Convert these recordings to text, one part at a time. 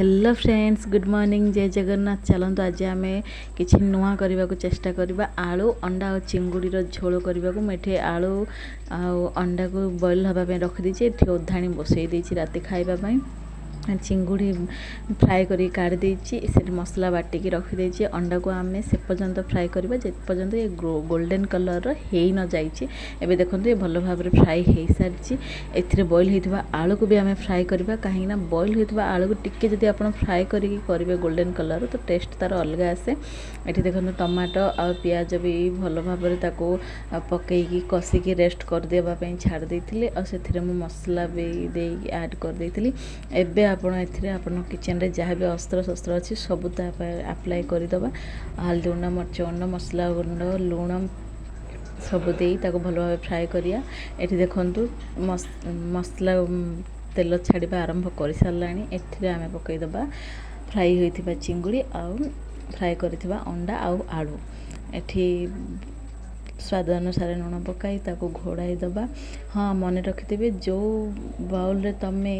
Hello friends, good morning, जय जगन्नाथ। चलतु आज आम कि नुआ करने को चेष्टा करवा। आलू अंडा और चिंगुड़ीर झोल करने को मुझे आलू अंडा को बॉयल हाँपाई रखीदी। ओधाणी बसई देती राति खावाई। चिंगुड़ी फ्राए करी काढ़ी देती। मसला बाटिकी रखीदे। अंडा को आम से पर्यंत फ्राए करवा जे पर्यंत ये गोल्डन कलर हो न जाए। देखो ये भल भाव फ्राए हो सारी। ए बॉयल होता आलू को भी आम फ्राए करवा कहीं बॉयल होता आलू को टिके जब आप फ्राए करेंगे गोल्डन कलर तो टेस्ट तार अलग आसे। ये देखो टमाटो आ पियाज भी भल भाव पकईकी कषिकी रेस्ट करदेवाई छाड़ देती। मसला भी दे ऐड कर देती। एबे आपण किचन रे जहाँ भी अस्त्र शस्त्र अच्छी सब अप्लाई करदे। हल्दी गुंड, मर्च गुंड, मसला गुंड, लुण सब दे भल भाव फ्राए करिया। ये देखु मसला तेल छाड़ा आरंभ कर सारा। आम पकईदबा फ्राए होता चिंगुड़ी आउ फ्राए करथिबा अंडा आउ आलू। एठी स्वाद अनुसार लुण पकाई घोड़ाई दबा। हाँ, मन रखिथे जो बाउल रे तमे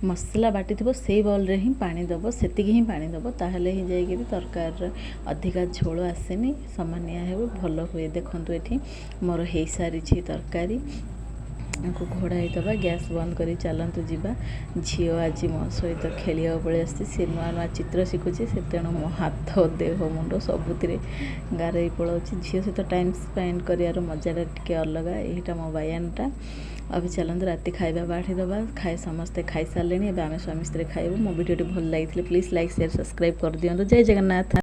मसला बाटी थो से बाउल रे ही पानी दब, से ही पानी दब, ताहले ही जाइए तरकार अधिका झोल आसेनी, सामान्य हे भल हुए। देखंतु एठी मोर हे सारी तरकारी को घोड़ाई दबा। गैस बंद कर चलतु जीवा। झील आज मो सहित खेलिया पड़े आसी। सी नुआ नुआ चित्र शिखुची से तेणु मो हाथ देह मुंड सबुति गारे पलाऊँ। झील सहित टाइम स्पेंड कर मजाटा टे अलग। यहीटा मो बयानटा। अभी चलते राति खाଇବା बाढ़ी दबा। खाए समस्ते खाई सारे। आम स्वामी स्त्री खाइबू। मो वीडियो भल लगी प्लीज लाइक शेयर सब्सक्राइब कर दियंतु। जय जगन्नाथ।